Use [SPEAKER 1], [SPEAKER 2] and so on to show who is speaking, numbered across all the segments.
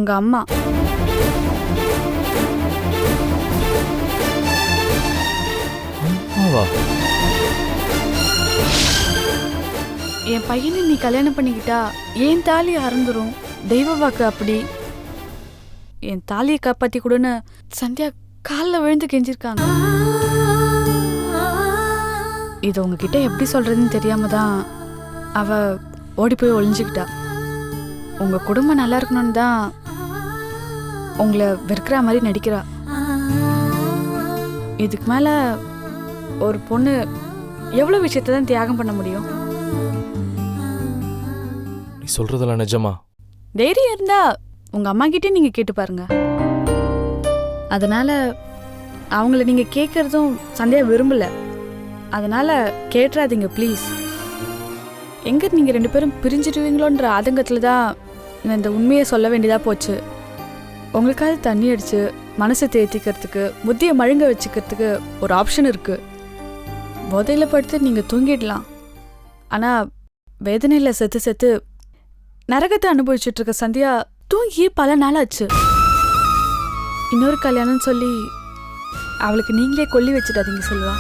[SPEAKER 1] உங்க அம்மா.
[SPEAKER 2] அம்மாவா?
[SPEAKER 1] என் பையனை நீ கல்யாணம் பண்ணிக்கிட்டா ஏன் தாலி அறந்துரும், தெய்வ வாக்கு அப்படி. என் தாலியை காப்பாத்தி கொடுன்னு சந்தியா காலில் விழுந்து கெஞ்சிருக்காங்க. இது உங்ககிட்ட எப்படி சொல்றதுன்னு தெரியாம தான் அவ ஓடி போய் ஒளிஞ்சுக்கிட்டா. உங்க குடும்பம் நல்லா இருக்கணும்னு தான் உங்களை வெறுக்கிற மாதிரி நடிக்கிறா. இதுக்கு மேல ஒரு பொண்ணு எவ்வளவு விஷயத்தை தான் தியாகம் பண்ண முடியும்?
[SPEAKER 2] நீ சொல்றதெல்லாம் நிஜமா?
[SPEAKER 1] தைரியம் இருந்தா உங்க அம்மா கிட்டே நீங்க கேட்டு பாருங்க. அதனால அவங்கள நீங்க கேட்கறதும் சந்தியா விரும்பல. அதனால கேட்டுறாதீங்க ப்ளீஸ். எங்க நீங்க 2 பேரும் பிரிஞ்சிடுவீங்களோன்ற ஆதங்கத்துல தான் நான் இந்த உண்மையை சொல்ல வேண்டியதா போச்சு. உங்களுக்காவது தண்ணி அடிச்சு மனசை தேத்திக்கிறதுக்கு, புத்தியை மழுங்க வச்சுக்கிறதுக்கு ஒரு ஆப்ஷன் இருக்கு. போதையில படுத்து நீங்க தூங்கிடலாம். ஆனா வேதனையில செத்து செத்து நரகத்தை அனுபவிச்சுட்டு இருக்க சந்தியா தூங்கியே பல நாள் ஆச்சு. இன்னொரு கல்யாணம்னு சொல்லி அவளுக்கு நீங்களே கொல்லி வச்சிடாதீங்க செல்வா.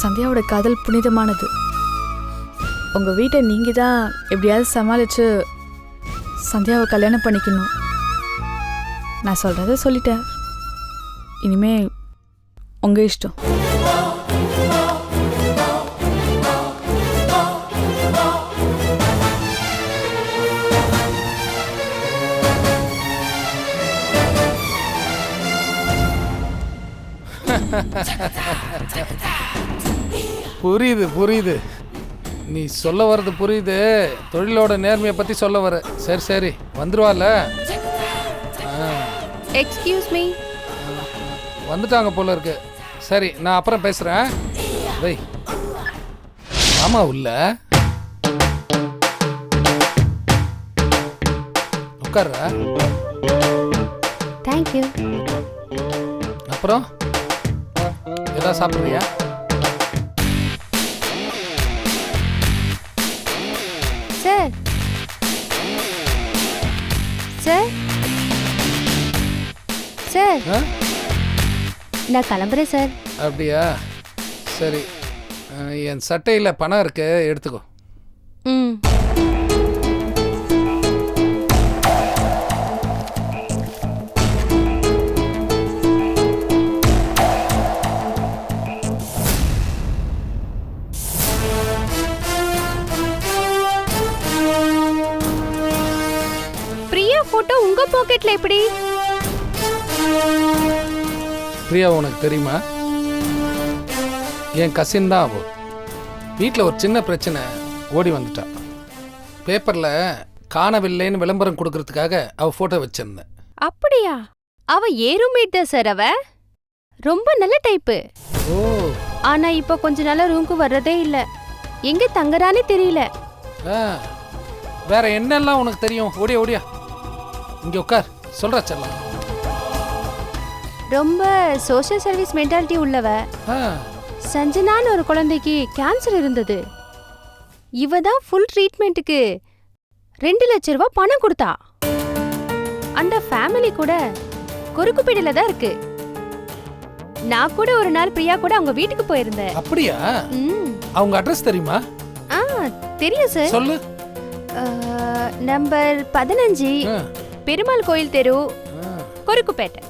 [SPEAKER 1] சந்தியாவோட காதல் புனிதமானது. உங்க வீட்டை நீங்க தான் எப்படியாவது சமாளிச்சு சந்தியாவை கல்யாணம் பண்ணிக்கணும். நான் சொல்றத சொல்லிட்டேன். இனிமே உங்க இஷ்டம்.
[SPEAKER 3] புரியுது புரியுது, நீ சொல்ல வர்றது புரியுது. தொழிலோட நேர்மையை பற்றி சொல்ல வர. சரி சரி வந்துருவால.
[SPEAKER 4] Excuse me.
[SPEAKER 3] வந்துட்டாங்க போல இருக்கு. சரி நான் அப்புறம் பேசுகிறேன். டேய் ஆமா உள்ள உட்கார்ற.
[SPEAKER 4] தேங்க்யூ.
[SPEAKER 3] அப்புறம் ஏதாவது சாப்பிட்றியா?
[SPEAKER 4] சார் சார் சார் நான் கிளம்புறேன் சார்.
[SPEAKER 3] அப்படியா? சரி, என் சட்டையில் பணம் இருக்கு, எடுத்துக்கோ.
[SPEAKER 4] ம். பிரியா போட்டோ உங்க பாக்கெட்ல எப்படி?
[SPEAKER 3] பிரியா உனக்கு தெரியுமா? என் கசின் தான் அவ. வீட்டில் ஒரு சின்ன பிரச்சனை, ஓடி வந்துட்டா. பேப்பரில் காணவில்லைன்னு விளம்பரம் கொடுக்கறதுக்காக அவ ஃபோட்டோ வச்சிருந்தேன்.
[SPEAKER 4] அப்படியா? அவ ஏறுமேட் தான் சார். அவ ரொம்ப நல்ல டைப்பு.
[SPEAKER 3] ஓ.
[SPEAKER 4] ஆனா இப்ப கொஞ்ச நாளா ரூமுக்கு வர்றதே இல்ல. எங்க தங்கறானே தெரியல.
[SPEAKER 3] வேற என்னெல்லாம் உனக்கு தெரியும்? ஓடியா ஓடியா, இங்க உட்கார், சொல்றா செல்லம்.
[SPEAKER 4] ரொம்ப சோஷியல் சர்வீஸ் மென்டாலிட்டி உள்ளவ. சஞ்சனான்னு ஒரு குழந்தைக்கு கேன்சர் இருந்தது. இவ தான் ஃபுல் ட்ரீட்மெண்ட்டுக்கு 2 லட்சம் ரூபாய் பணம் கொடுத்தா. அந்த ஃபேமிலி கூட குறுக்குப்பேட்டையில தான் இருக்கு. நான் கூட ஒரு நாள் பிரியா கூட அவங்க வீட்டுக்கு போயிருந்தேன்.
[SPEAKER 3] அப்படியா? அவங்க அட்ரஸ் தெரியுமா?
[SPEAKER 4] தெரியும் சார்.
[SPEAKER 3] சொல்லு.
[SPEAKER 4] நம்பர் 15 பெருமாள் கோயில் தெரு, குறுக்குப்பேட்டை.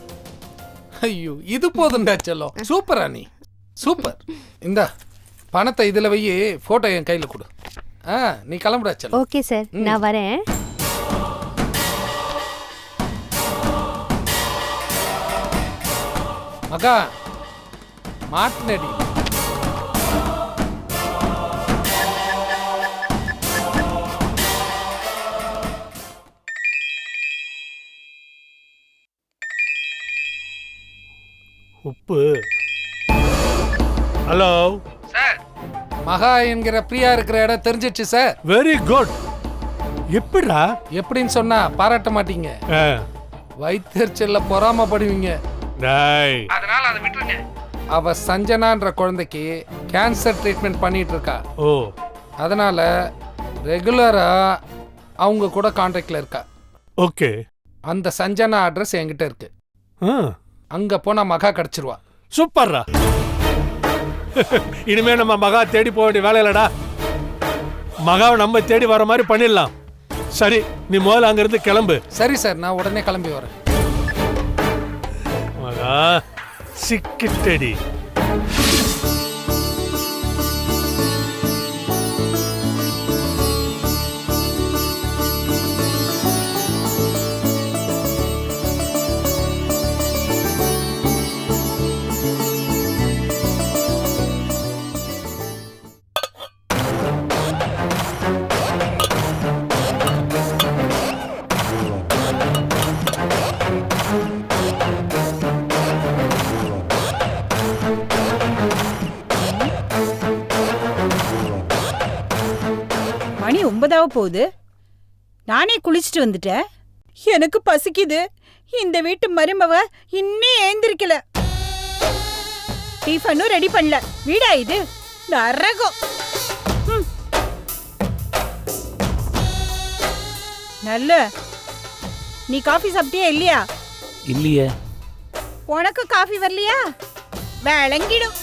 [SPEAKER 3] ஐயோ இது போதுண்டா செல்லம், சூப்பரா நீ, சூப்பர். இந்தா பணத்தை இதுல வை, போட்டோ என் கையில கொடு. நீ கிளம்புடா செல்லம்.
[SPEAKER 4] ஓகே சார், நான் வரேன்.
[SPEAKER 3] மகா மாட்டினடி.
[SPEAKER 5] உப்பு. ஹலோ
[SPEAKER 3] சார், மகா என்கிற பிரியா இருக்கிற இடம் தெரிஞ்சிச்சு சார்.
[SPEAKER 5] Very good. எப்படிடா?
[SPEAKER 3] எப்படின்னு சொன்னா பாராட்ட மாட்டீங்க, வயிற்றுச்சல்ல பொறாமப்படுவீங்க. அதனால அதை விட்டுருங்க. அவ சஞ்சனான்ற குழந்தைக்கு கேன்சர் ட்ரீட்மெண்ட் பண்ணிட்டு இருக்கா.
[SPEAKER 5] ஓ.
[SPEAKER 3] அதனால ரெகுலரா அவங்க கூட கான்டாக்ட்ல இருக்கா.
[SPEAKER 5] ஓகே.
[SPEAKER 3] அந்த சஞ்சனா அட்ரஸ் என்கிட்ட இருக்கு. அங்க போனா மகா கிடைச்சிருவா.
[SPEAKER 5] சூப்பர்ரா. இனிமே நம்ம மகா தேடி போக வேண்டிய வேலை இல்லடா. மகாவை நம்ம தேடி வர மாதிரி பண்ணிடலாம். சரி, நீ முதல்ல அங்கிருந்து கிளம்பு.
[SPEAKER 3] சரி சார், நான் உடனே கிளம்பி வரேன்.
[SPEAKER 5] மகா சிக்கிட்டடி.
[SPEAKER 6] மணி 9 போகுது. நானே குளிச்சுட்டு வந்துட்டேன். எனக்கு பசிக்குது. இந்த வீட்டு மருமவ இன்னும் ஏந்திருக்கல. டிஃபனும் ரெடி பண்ணல. வீடா இது? நரகம். நல்ல, நீ காஃபி சாப்பிட்டியா இல்லையா?
[SPEAKER 7] இல்லையே.
[SPEAKER 6] உனக்கு காஃபி வரலையா? விளங்கிடும்.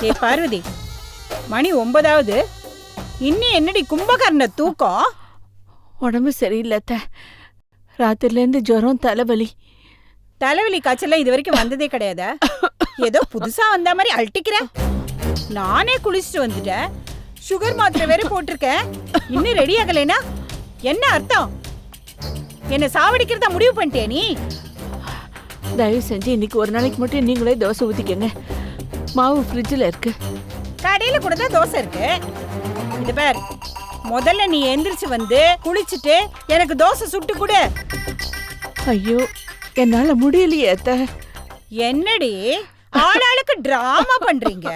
[SPEAKER 6] ஏ பார்வதி, மணி 9. இன்னும் என்னடி கும்பகர்ண தூக்கம்?
[SPEAKER 8] உடம்பு சரியில்லை. ராத்திரிலேருந்து ஜுரம், தலைவலி.
[SPEAKER 6] தலைவலி காய்ச்சல்லாம் இது வரைக்கும் வந்ததே கிடையாதா? ஏதோ புதுசா வந்த மாதிரி அழட்டிக்கிற. நானே குளிச்சுட்டு வந்துட்டேன். சுகர் மாத்திரை வேற போட்டிருக்கேன். இன்னும் ரெடி ஆகலைனா என்ன அர்த்தம்? என்ன சாவடிக்கிறதா முடிவு பண்ணிட்டே நீ?
[SPEAKER 8] தயவு செஞ்சு இன்னைக்கு ஒரு நாளைக்கு மட்டும் நீங்களே தோசை ஊத்திக்கங்க. மாவு ஃப்ரிட்ஜில் இருக்கு.
[SPEAKER 6] கடையில கூட தான் தோசை இருக்கு. இது பார், முதல்ல நீ எந்திரிச்சு வந்து குளிச்சுட்டு எனக்கு தோசை சுட்டு கொடு.
[SPEAKER 8] ஐயோ, என்னால முடியலையே அத்தை.
[SPEAKER 6] என்னடி ஆளாளுக்கு டிராமா பண்றீங்க?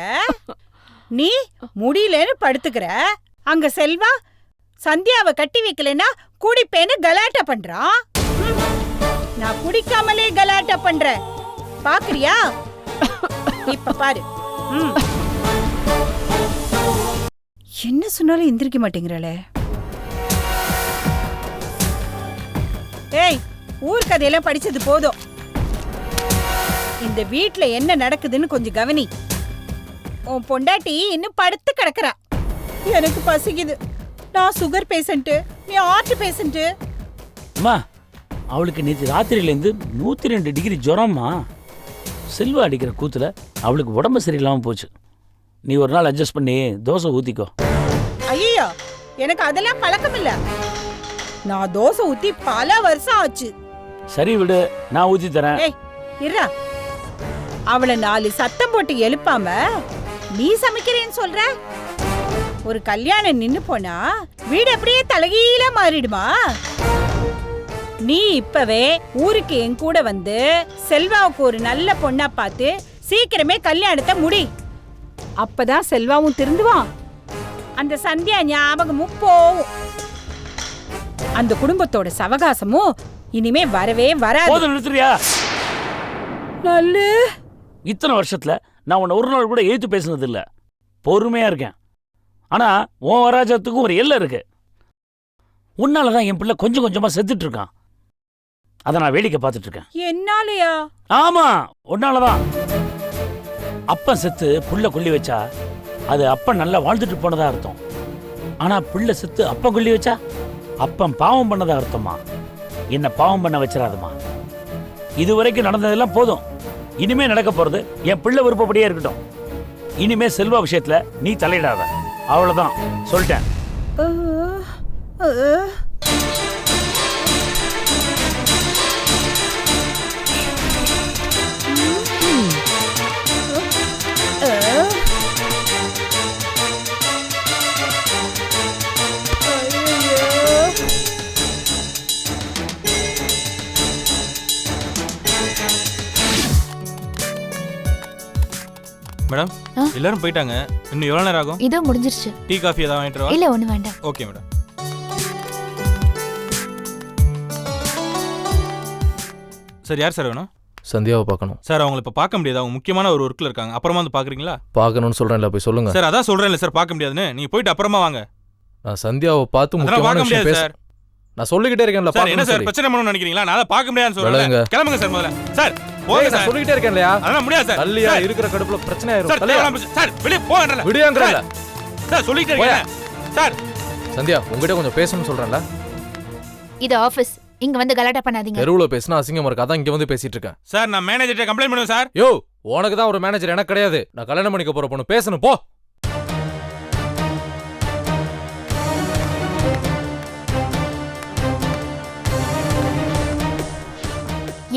[SPEAKER 6] நீ முடியலன்னு படுத்துக்கிற. அங்க செல்வா சந்தியாவை கட்டி வைக்கலன்னா குடிப்பேன்னு கலாட்டா பண்றான். நான் குடிக்காமலே கலாட்டா பண்றேன். பாக்குறியா? இப்ப பாரு. என்ன சொன்னாலும் எந்திரிக்க மாட்டேங்கிறாளே. ஏய், ஊர் கதையெல்லாம் படிச்சது போதும். இந்த வீட்ல என்ன நடக்குதுன்னு கொஞ்சம் கவனி. உன் பொண்டாட்டி இன்னும் படுத்து கிடக்குறா. எனக்கு பசிக்குது. நான் சுகர் பேஷண்ட், நீ ஹார்ட் பேஷண்ட்.
[SPEAKER 7] அம்மா, அவளுக்கு நேற்று ராத்திரியிலேருந்து 102 டிகிரி ஜுரம்மா. செல்வா அடிக்கிற கூத்துல அவளுக்கு உடம்பு சரியில்லாமல் போச்சு. நீ ஒரு நாள் அட்ஜஸ்ட் பண்ணி தோசை ஊற்றிக்கோ.
[SPEAKER 6] ஐயோ, எனக்கு அதெல்லாம் பழக்கம் இல்ல. நான் தோசை ஊத்தி பல வருஷம் ஆச்சு.
[SPEAKER 7] சரி விடு, நான் ஊற்றி தரேன்.
[SPEAKER 6] ஏய் இருடா, அவளை 4 சத்தம் போட்டு எழுப்பாம நீ சமைக்கிறேன்னு சொல்ற? ஒரு கல்யாணம் நின்னு போனா வீடு அப்படியே தலைகீழா மாறிடுமா? நீ இப்பவே ஊருக்கு என் கூட வந்து செல்வாவுக்கு ஒரு நல்ல பொண்ணா பார்த்து சீக்கிரமே கல்யாணத்தை முடி. அப்பதான் செல்வாவும் திருந்துவான். அந்த சந்தியா ஞாபகமும் போவும். அந்த குடும்பத்தோட சவகாசமும் இனிமே வரவே வராது.
[SPEAKER 7] போதும், நிறுத்துறியா?
[SPEAKER 6] நல்ல
[SPEAKER 7] இத்தனை வருஷத்துல நான் உன்னை ஒரு நாள் கூட எழுத்து பேசினது இல்ல. பொறுமையா இருக்கேன். ஆனா உன் வராஜத்துக்கும் ஒரு எல்லை இருக்கு. உன்னாலதான் என் பிள்ளை கொஞ்சம் கொஞ்சமா செத்துட்டு இருக்கான். அதை நான் வேடிக்கை பார்த்துட்டு இருக்கேன்.
[SPEAKER 6] என்னாலயா?
[SPEAKER 7] ஆமா, உன்னாலதான். அப்பன் செத்து புள்ள கொல்லி வச்சா அது அப்பன் நல்லா வாழ்ந்துட்டு போனதா அர்த்தம். ஆனா பிள்ளை செத்து அப்பன் கொல்லி வச்சா அப்பன் பாவம் பண்ணதா அர்த்தமா? என்ன பாவம் பண்ண வச்சிடாதமா. இதுவரைக்கும் நடந்ததெல்லாம் போதும். இனிமே நடக்க போறது என் பிள்ளை விருப்பப்படியே இருக்கட்டும். இனிமே செல்வா விஷயத்துல நீ தலையிடாத. அவ்வளவுதான், சொல்லிட்டேன்.
[SPEAKER 9] மேடம், எல்லாரும் போயிட்டாங்க. இன்னும் எவ்வளவு நேரம் ஆகும்?
[SPEAKER 10] இதோ முடிஞ்சிருச்சு.
[SPEAKER 9] டீ காஃபி ஏதாவது வாங்கிட்டு வரவா?
[SPEAKER 10] இல்ல, ஒண்ணு வேண்டாம்.
[SPEAKER 9] Okay madam. சார், யார் சார் வேணும்?
[SPEAKER 2] சந்தியாவை பார்க்கணும்
[SPEAKER 9] சார். அவங்களை இப்போ பார்க்க முடியாது. அவங்க முக்கியமான ஒரு ஒர்க்கில் இருக்காங்க. அப்புறமா வந்து பார்க்குறீங்களா?
[SPEAKER 2] பார்க்கணும்னு சொல்கிறேன்ல, போய் சொல்லுங்கள்.
[SPEAKER 9] சார், அதான் சொல்கிறேன்ல சார், பார்க்க முடியாதுன்னு. நீங்கள் போயிட்டு அப்புறமா வாங்க.
[SPEAKER 2] நான் சந்தியாவை பார்த்து
[SPEAKER 9] அதெல்லாம்
[SPEAKER 2] முக்கியமான
[SPEAKER 9] பார்க்க
[SPEAKER 2] விஷயம்
[SPEAKER 9] முடியாது
[SPEAKER 2] பேச
[SPEAKER 9] சார்.
[SPEAKER 2] நான் சொல்லிக்கிட்டே இருக்கேன்ல
[SPEAKER 9] சார் என்ன
[SPEAKER 2] பார்க்கணும்னு
[SPEAKER 9] சார்
[SPEAKER 2] சொல்லி.
[SPEAKER 9] பிரச்சனை பண்ணணும்னு நினைக்கிறீங்களா? நான் அதை பார்க்க முடியாதுன்னு
[SPEAKER 2] விலகுங்க.
[SPEAKER 9] சொல்றேன். கிளம்புங்க சார் முதல்ல. சார் போங்க
[SPEAKER 2] ஏய், நான்
[SPEAKER 9] சார்.
[SPEAKER 2] சொல்லிக்கிட்டே இருக்கேன் இல்லையா?
[SPEAKER 9] அதெல்லாம் முடியாது சார்.
[SPEAKER 2] தள்ளியா
[SPEAKER 9] சார்,
[SPEAKER 2] இருக்கிற கடுப்புல பிரச்சனை ஆயிரும்.
[SPEAKER 9] சார்
[SPEAKER 2] தள்ளியா?
[SPEAKER 9] தேவையில்லாம சார் வெளிய போங்கன்றல.
[SPEAKER 2] விடியாங்கறல.
[SPEAKER 9] சார் சொல்லிட்டே இருக்கேன். சார்
[SPEAKER 2] சந்தியா உங்ககிட்ட கொஞ்சம் பேசணும்னு சொல்றேன்ல.
[SPEAKER 10] இது ஆபீஸ். இங்க வந்து கலாட்டா பண்ணாதீங்க.
[SPEAKER 2] தெருவுல பேசினா அசிங்கமா இருக்கு. அதான் இங்க வந்து பேசிட்டு இருக்கேன்.
[SPEAKER 9] சார் நான் மேனேஜர்ட்ட கம்ப்ளைண்ட் பண்ணுவேன் சார்.
[SPEAKER 2] யோ உனக்கு தான் ஒரு மேனேஜர், எனக்கு கிடையாது. நான் கல்யாணம் பண்ணிக்க போற பொண்ணு, பேசணும் போ.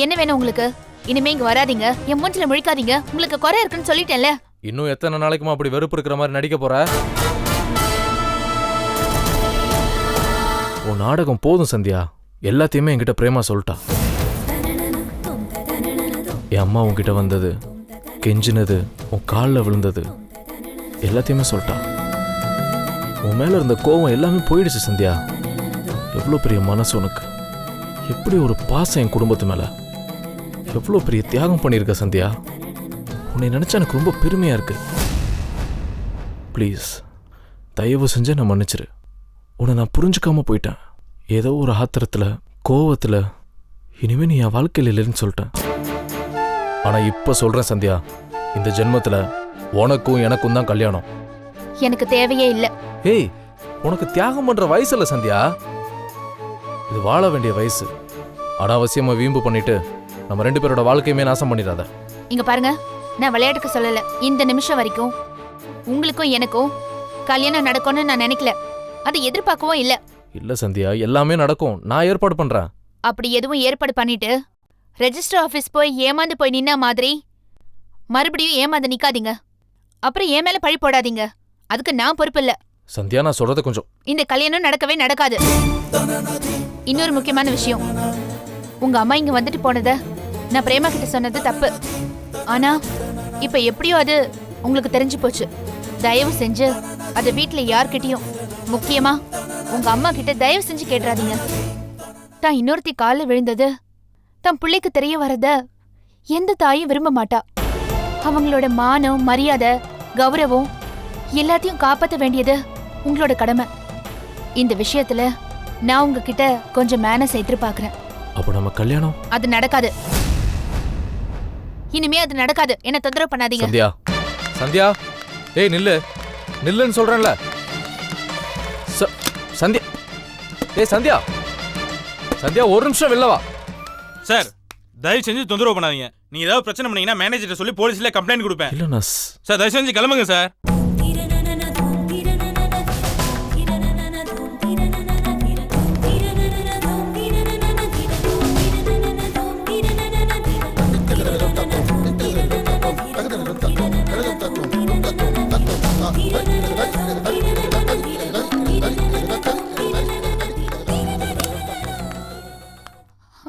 [SPEAKER 10] என்ன வேணும் உங்களுக்கு? இனிமே இங்க வராதீங்க, என் மூஞ்சில முழிக்காதீங்க. உங்களுக்கு குறை இருக்குன்னு சொல்லிட்டேன்ல.
[SPEAKER 2] இன்னும் எத்தனை நாளைக்குமா அப்படி வெறுப்பு இருக்கிற மாதிரி நடிக்க போற? உன் நாடகம் போதும் சந்தியா. எல்லாத்தையுமே என்கிட்ட பிரேமா சொல்லிட்டா. என் அம்மா உன்கிட்ட வந்தது, கெஞ்சினது, உன் காலில் விழுந்தது எல்லாத்தையுமே சொல்லிட்டா. உன் மேல இருந்த கோவம் எல்லாமே போயிடுச்சு சந்தியா. எவ்வளோ பெரிய மனசு உனக்கு, எப்படி ஒரு பாசம் என் குடும்பத்து மேல, எவ்வளோ பெரிய தியாகம் பண்ணியிருக்க சந்தியா. உன்னை நினைச்சா எனக்கு ரொம்ப பெருமையா இருக்கு. ப்ளீஸ் தயவு செஞ்சு நான் மன்னிச்சிரு. உன்னை நான் புரிஞ்சுக்காம போயிட்டேன். ஏதோ ஒரு ஆத்திரத்துல கோவத்துல இனிமே நீ என் வாழ்க்கையில் இல்லைன்னு சொல்லிட்டேன். ஆனா இப்ப சொல்றேன் சந்தியா, இந்த ஜென்மத்துல உனக்கும் எனக்கும் தான் கல்யாணம்.
[SPEAKER 10] எனக்கு தேவையே இல்ல.
[SPEAKER 2] ஏய் உனக்கு தியாகம் பண்ற வயசு இல்ல சந்தியா, இது வாழ வேண்டிய வயசு. அனாவசியமா வீம்பு பண்ணிட்டு நம்ம 2 பேரோட வாழ்க்கையுமே நாசம் பண்ணிடாத.
[SPEAKER 10] இங்க பாருங்க, நான் விளையாட்டுக்கு சொல்லல. இந்த நிமிஷம் வரைக்கும் உங்களுக்கும் எனக்கும் கல்யாணம் நடக்கும்னு நான் நினைக்கல. அதை எதிர்பார்க்கவும் இல்ல.
[SPEAKER 2] இல்ல சந்தியா, எல்லாமே நடக்கும். நான் ஏற்பாடு பண்றேன்.
[SPEAKER 10] அப்படி எதுவும் ஏற்பாடு பண்ணிட்டு ரெஜிஸ்டர் ஆபீஸ் போய் ஏமாந்து போய் நின்னா மாதிரி மறுபடியும் ஏமாந்து நிக்காதீங்க. அப்புறம் ஏன் மேல பழி போடாதீங்க. அதுக்கு நான் பொறுப்பு இல்ல.
[SPEAKER 2] சந்தியா நான் சொல்றது கொஞ்சம்.
[SPEAKER 10] இந்த கல்யாணம் நடக்கவே நடக்காது. இன்னொரு முக்கியமான விஷயம், உங்க அம்மா இங்க வந்துட்டு போனத நான் பிரேமா கிட்ட சொன்னது தப்பு. ஆனா இப்ப எப்படியோ அது உங்களுக்கு தெரிஞ்சு போச்சு. தயவு செஞ்சு அதை வீட்டுல யார்கிட்டயும், முக்கியமா உங்க அம்மா கிட்ட தயவு செஞ்சு கேட்டுறாதீங்க. தான் இன்னொருத்தி கால விழுந்தது தன் பிள்ளைக்கு தெரிய வரத எந்த தாயும் விரும்ப மாட்டா. அவங்களோட மானம், மரியாதை, கௌரவம் எல்லாத்தையும் காப்பாற்ற வேண்டியது உங்களோட கடமை. இந்த விஷயத்துல நான் உங்ககிட்ட கொஞ்சம் மேனஸ் எதிர்பார்க்கிறேன்.
[SPEAKER 2] அப்போ நம்ம கல்யாணம்
[SPEAKER 10] அது நடக்காது. இனிமே அது நடக்காது. என்ன தொந்தரவு பண்ணாதீங்க.
[SPEAKER 2] சந்தியா, சந்தியா, ஏய் நில்லு, நில்லுன்னு சொல்றேன்ல. சந்தியா, ஏய் சந்தியா, சந்தியா ஒரு நிமிஷம் வெளில வா.
[SPEAKER 9] சார் தயவு செஞ்சு தொந்தரவு பண்ணாதீங்க. நீங்க ஏதாவது பிரச்சனை பண்ணீங்கன்னா மேனேஜர்ட்ட சொல்லி போலீஸ்ல கம்ப்ளைண்ட் கொடுப்பேன்.
[SPEAKER 2] இல்ல நான்
[SPEAKER 9] சார் தயவு செஞ்சு கிளம்புங்க சார்.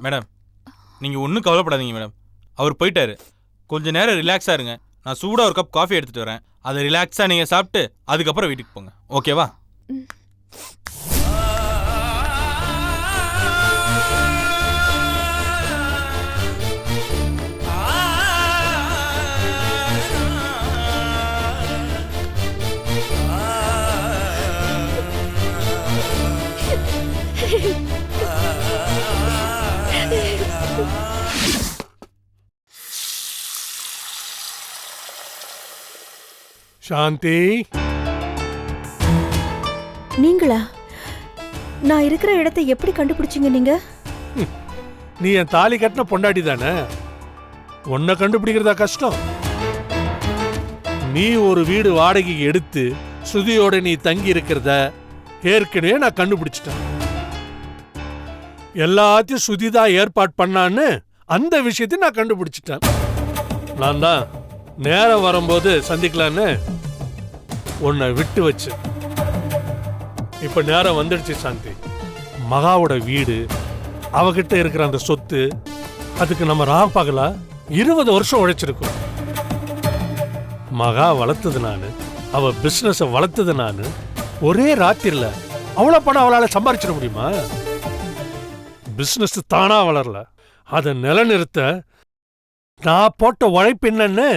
[SPEAKER 9] மேடம் நீங்க ஒன்றும் கவலைப்படாதீங்க மேடம். அவர் போயிட்டாரு. கொஞ்ச நேரம் ரிலாக்ஸா இருங்க. நான் சூடா ஒரு கப் காஃபி எடுத்துட்டு வரேன். அதை ரிலாக்ஸா நீங்க சாப்பிட்டு அதுக்கப்புறம் வீட்டுக்கு போங்க. ஓகேவா?
[SPEAKER 5] சாந்தி,
[SPEAKER 11] நீங்களா? நான் இருக்கிற இடத்தை எப்படி கண்டுபிடிச்சீங்க நீங்க?
[SPEAKER 5] நீ என் தாலி கட்டின பொண்டாட்டி தானே, உன்னை கண்டுபிடிக்கிறதா கஷ்டம்? நீ ஒரு வீடு வாடகைக்கு எடுத்து சுதியோட நீ தங்கி இருக்கிறத ஏற்கனவே நான் கண்டுபிடிச்சிட்டேன். எல்லாத்தையும் சுதிதா ஏற்பாடு பண்ணான்னு அந்த விஷயத்தையும் நான் கண்டுபிடிச்சிட்டேன். நான் தான் நேரம் வரும்போது சந்திக்கலான்னு உன்னை விட்டு வச்சு. இப்ப நேரம் வந்துடுச்சு சாந்தி. மகாவோட வீடு, அவகிட்ட இருக்கிற அந்த சொத்து, அதுக்கு நம்ம ராப்பகலா 20 வருஷம் உழைச்சிருக்கோம். மகா வளர்த்தது நானு, அவ பிசினஸ வளர்த்தது நானு. ஒரே ராத்திரில அவ்வளவு பணம் அவளால சம்பாதிச்சிட முடியுமா? பிசினஸ் தானா வளரல. அதை நிலநிறுத்த நான் போட்ட உழைப்பு என்னன்னு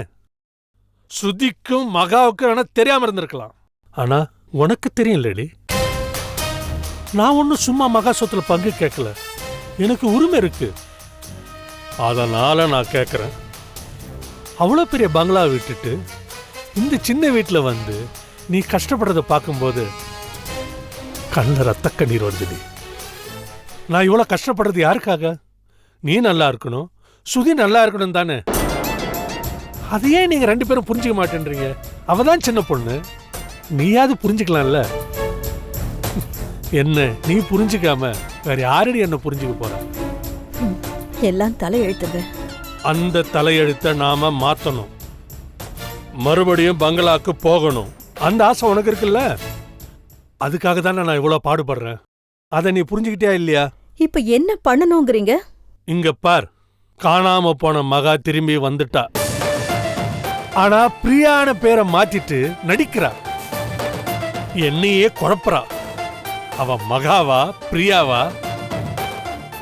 [SPEAKER 5] ஸ்ருதிக்கும் மகாவுக்கும் வேணா தெரியாம இருந்திருக்கலாம். ஆனா உனக்கு தெரியும் லேடி. நான் ஒன்றும் சும்மா மகா சொத்துல பங்கு கேட்கல, எனக்கு உரிமை இருக்கு. அதனால நான் கேட்குறேன், அவ்வளோ பெரிய பங்களா விட்டுட்டு இந்த சின்ன வீட்டில் வந்து நீ கஷ்டப்படுறத பார்க்கும்போது கண்ணில் ரத்த கண்ணீர் வருது. நான் இவ்வளோ கஷ்டப்படுறது யாருக்காக? நீ நல்லா இருக்கணும், சுதி நல்லா இருக்கணும் தானே. அதையே நீங்க 2 பேரும் புரிஞ்சுக்க மாட்டேன்றீங்க. அவ தான் சின்ன பொண்ணு, நீயாவது புரிஞ்சுக்கலாம்ல. என்ன நீ புரிஞ்சுக்காம வேற யாரடி என்ன புரிஞ்சுக்க போற?
[SPEAKER 11] எல்லாம் தலையெழுத்துங்க.
[SPEAKER 5] அந்த தலையெழுத்த நாம மாத்தணும். மறுபடியும் பங்களாக்கு போகணும். அந்த ஆசை உனக்கு இருக்குல்ல, அதுக்காக தானே நான் இவ்வளவு பாடுபடுறேன். அதை நீ புரிஞ்சுக்கிட்டியா இல்லையா?
[SPEAKER 11] இப்ப என்ன பண்ணணுங்கிறீங்க?
[SPEAKER 5] இங்க பார், காணாம போன மகா திரும்பி வந்துட்டா. ஆனா பிரியான பேரை மாத்திட்டு நடிக்கிறா, என்னையே குழப்பறா. அவ மகாவா பிரியாவா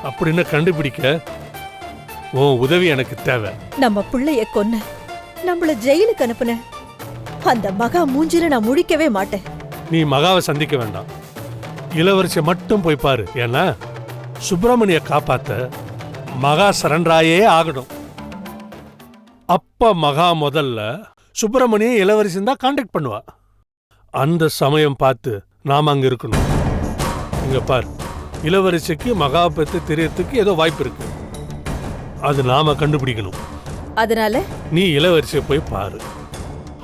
[SPEAKER 5] அப்படின்னு கண்டுபிடிக்க உன் உதவி எனக்கு தேவை.
[SPEAKER 11] நம்ம பிள்ளைய கொன்ன, நம்மள ஜெயிலுக்கு அனுப்புன அந்த மகா மூஞ்சில நான் முழிக்கவே மாட்டேன்.
[SPEAKER 5] நீ மகாவை சந்திக்க வேண்டாம், இளவரசியை மட்டும் போய் பாரு. ஏன்னா சுப்பிரமணிய காப்பாத்த மகா சரண்டராயே ஆகணும். அப்ப மகா முதல்ல சுப்பிரமணிய இளவரசி தான் கான்டாக்ட் பண்ணுவா. அந்த சமயம் பார்த்து நாம அங்க இருக்கணும். இங்க பார், இளவரசிக்கு மகா பத்தி தெரியறதுக்கு ஏதோ வாய்ப்பு இருக்கு, அது நாம கண்டுபிடிக்கணும்.
[SPEAKER 11] அதனால
[SPEAKER 5] நீ இளவரசியை போய் பாரு,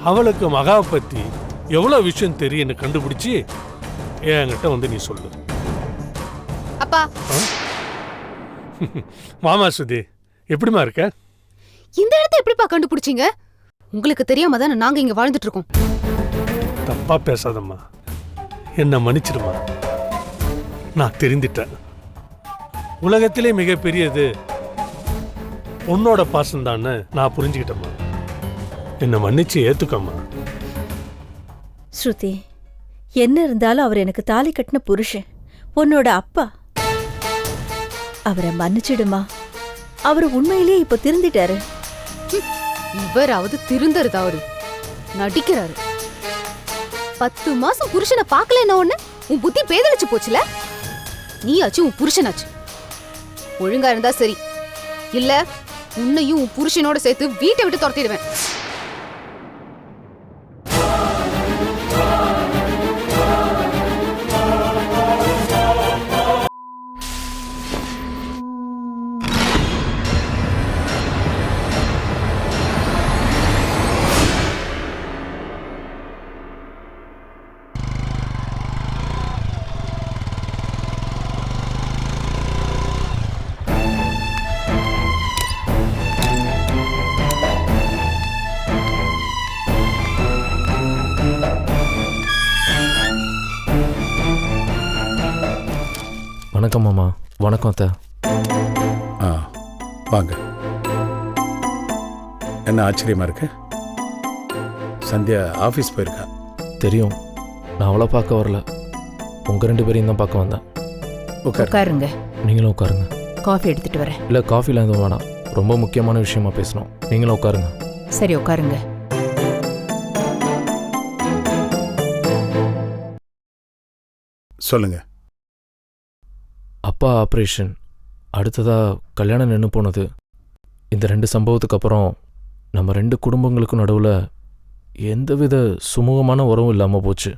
[SPEAKER 5] அவளுக்கு மகா பத்தி எவ்வளவு விஷயம் தெரியும்னு கண்டுபிடிச்சு என்கிட்ட வந்து நீ சொல்லு.
[SPEAKER 4] அப்பா,
[SPEAKER 5] மாமா சுதி, எப்படிமா இருக்க?
[SPEAKER 4] இந்த இடத்தை எப்படிப்பா கண்டுபிடிச்சீங்க? உங்களுக்கு தெரியாம தானே நாங்க இங்க வாழ்ந்துட்டு இருக்கோம்.
[SPEAKER 5] தப்பா பேசாதம்மா, என்ன மன்னிச்சிடுமா. நான் தெரிந்துட்டேன், உலகத்திலே மிகப்பெரியது உன்னோட பாசம்தான்னு நான் புரிஞ்சுக்கிட்டேம்மா. என்ன மன்னிச்சு ஏத்துக்கம்மா.
[SPEAKER 11] ஸ்ருதி, என்ன இருந்தாலும் அவர் எனக்கு தாலி கட்டின புருஷன், உன்னோட அப்பா. அவரை மன்னிச்சிடுமா. அவர் உண்மையிலேயே இப்ப திருந்திட்டாரு.
[SPEAKER 4] இவராவது திருந்தருதாவது நடிக்கிறாரு. 10 மாசம் புருஷனை பார்க்கலன்னா ஒண்ணு உன் புத்தி பேதலிச்சு போச்சுல. நீயாச்சு உன் புருஷனாச்சு. ஒழுங்கா இருந்தா சரி, இல்ல உன்னையும் உன் புருஷனோட சேர்த்து வீட்டை விட்டு துரத்திடுவேன்.
[SPEAKER 2] வணக்கம் மாமா. வணக்கம் அத்தை.
[SPEAKER 12] வாங்க. என்ன ஆச்சரியமா இருக்கு? சந்தியா ஆஃபீஸ் போயிருக்கா?
[SPEAKER 2] தெரியும், நான் அவளை பார்க்க வரல, உங்கள் 2 பேரையும் தான் பார்க்க வந்தேன்.
[SPEAKER 6] உட்காருங்க.
[SPEAKER 2] நீங்களும் உட்காருங்க.
[SPEAKER 6] காஃபி எடுத்துட்டு வரேன்.
[SPEAKER 2] இல்லை, காஃபிலாம் எதுவும் வேணாம், ரொம்ப முக்கியமான விஷயமா பேசணும். நீங்களும் உட்காருங்க.
[SPEAKER 6] சரி, உட்காருங்க.
[SPEAKER 12] சொல்லுங்க.
[SPEAKER 2] அப்பா ஆப்ரேஷன், அடுத்ததாக கல்யாணம் நின்று போனது, இந்த 2 சம்பவத்துக்கு அப்புறம் நம்ம 2 குடும்பங்களுக்கும் நடுவில் எந்தவித சுமூகமான உறவும் இல்லாமல் போச்சு.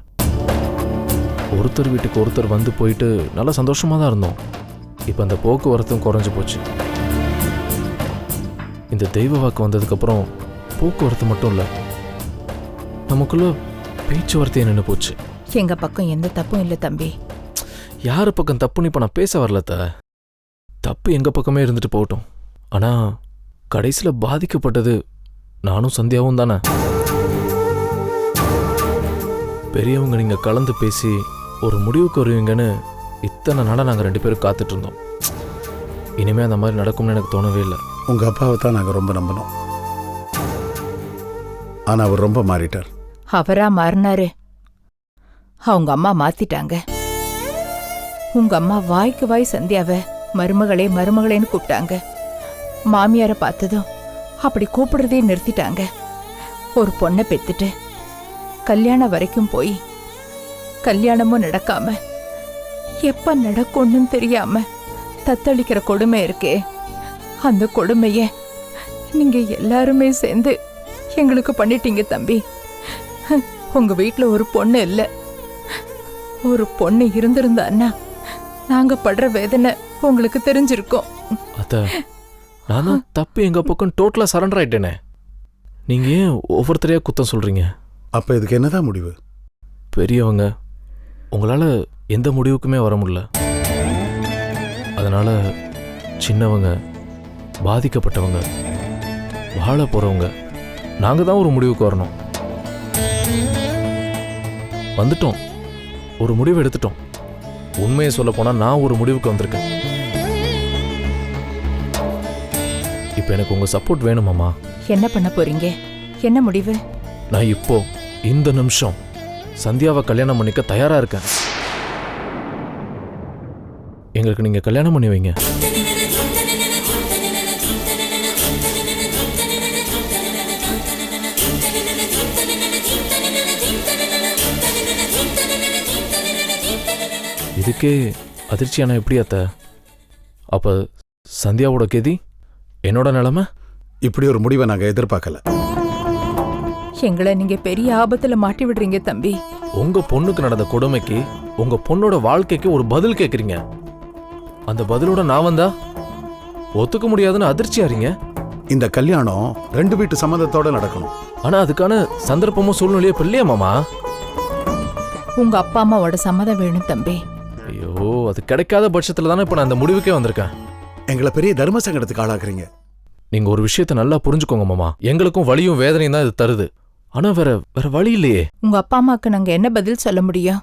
[SPEAKER 2] ஒருத்தர் வீட்டுக்கு ஒருத்தர் வந்து போயிட்டு நல்லா சந்தோஷமாக தான் இருந்தோம். இப்போ அந்த போக்குவரத்தும் குறைஞ்சி போச்சு. இந்த தெய்வ வாக்கு வந்ததுக்கப்புறம் போக்குவரத்து மட்டும் இல்லை, நமக்குள்ள பேச்சுவார்த்தையே நின்று போச்சு.
[SPEAKER 6] எங்க பக்கம் எந்த தப்பும் இல்லை தம்பி.
[SPEAKER 2] யார் பக்கம் தப்புன்னு இப்போ நான் பேச வரலத்த. தப்பு எங்கள் பக்கமே இருந்துட்டு போகட்டும். ஆனால் கடைசியில் பாதிக்கப்பட்டது நானும் சந்தியாவும் தானே. பெரியவங்க நீங்கள் கலந்து பேசி ஒரு முடிவுக்கு வருவீங்கன்னு இத்தனை நாளாக நாங்கள் 2 பேரும் காத்துட்டு இருந்தோம். இனிமேல் அந்த மாதிரி நடக்கும்னு எனக்கு தோணவே இல்லை.
[SPEAKER 12] உங்கள் அப்பாவை தான் நாங்கள் ரொம்ப நம்பினோம், ஆனால் அவர் ரொம்ப மாறிட்டார்.
[SPEAKER 6] அவரா மாறினாரு, அவங்க அம்மா மாத்திட்டாங்க. உங்க அம்மா வாய்க்கு வாய் சந்தியாவ மருமகளே மருமகளேன்னு கூப்பிட்டாங்க. மாமியாரை பார்த்ததும் அப்படி கூப்பிடுறதே நிறுத்திட்டாங்க. ஒரு பொண்ணை பெத்துட்டு கல்யாணம் வரைக்கும் போய் கல்யாணமும் நடக்காம
[SPEAKER 13] எப்ப நடக்கும்னு தெரியாம தத்தளிக்கிற கொடுமை இருக்கே, அந்த கொடுமைய நீங்க எல்லாருமே சேர்ந்து எங்களுக்கு பண்ணிட்டீங்க தம்பி. உங்க வீட்ல ஒரு பொண்ணு இல்ல, ஒரு பொண்ணு இருந்திருந்தான்னா நாங்க படுற வேதனை உங்களுக்கு தெரிஞ்சிருக்கோம்.
[SPEAKER 2] அத்த, நானும் தப்பு எங்க பக்கம் டோட்டலா சரண்டர் ஆயிட்டேனே. நீங்க ஏன் ஒவ்வொருத்தரையா குத்தம் சொல்றீங்க?
[SPEAKER 12] அப்ப இதுக்கு என்னதான் முடிவு?
[SPEAKER 2] பெரியவங்க, உங்களால எந்த முடிவுக்குமே வர முடியல. அதனால சின்னவங்க, பாதிக்கப்பட்டவங்க, வாழ போறவங்க, நாங்க தான் ஒரு முடிவுக்கு வரணும். வந்துட்டோம், ஒரு முடிவு எடுத்துட்டோம். உண்மையை சொல்ல போனா நான் ஒரு முடிவுக்கு வந்திருக்கேன். இப்ப எனக்கு உங்க சப்போர்ட் வேணுமாமா.
[SPEAKER 13] என்ன பண்ண போறீங்க? என்ன முடிவு?
[SPEAKER 2] நான் இப்போ இந்த நிமிஷம் சந்தியாவை கல்யாணம் பண்ணிக்க தயாரா இருக்கேன். எங்களுக்கு நீங்க கல்யாணம் பண்ணி வைங்க. இதுக்கே அதிர்ச்சியான எப்படி அத்த? அப்ப சந்தியாவோட கெதி, என்னோட நிலைமை?
[SPEAKER 12] இப்படி ஒரு முடிவை நாங்க எதிர்பார்க்கல.
[SPEAKER 13] எங்களை நீங்க பெரிய ஆபத்துல மாட்டி விடுறீங்க தம்பி.
[SPEAKER 2] உங்க பொண்ணுக்கு நடந்த கொடுமைக்கு உங்க பொண்ணோட வாழ்க்கைக்கு ஒரு பதில் கேக்குறீங்க. அந்த பதிலோட நான் வந்தா ஒத்துக்க முடியாதுன்னு அதிர்ச்சியாறீங்க.
[SPEAKER 12] இந்த கல்யாணம் 2 வீட்டு சம்மதத்தோட நடக்கணும்.
[SPEAKER 2] ஆனா அதுக்கான சந்தர்ப்பமும் சூழ்நிலையும் இப்ப இல்லையா மாமா?
[SPEAKER 13] உங்க அப்பா அம்மாவோட சம்மதம் வேணும் தம்பி.
[SPEAKER 2] ஐயோ, அது கிடைக்காத பட்சத்துல தானே இப்ப நான் அந்த முடிவுக்கே வந்திருக்கேன்.
[SPEAKER 12] எங்களை பெரிய தர்ம சங்கடத்துக்கு ஆளாக்குறீங்க.
[SPEAKER 2] நீங்க ஒரு விஷயத்த நல்லா புரிஞ்சுக்கோங்க மாமா. எங்களுக்கும் வலியும் வேதனையும் தான் இது தருது. ஆனா வேற வழி இல்லையே.
[SPEAKER 13] உங்க அப்பா அம்மாக்கு நாங்க என்ன பதில் சொல்ல முடியும்?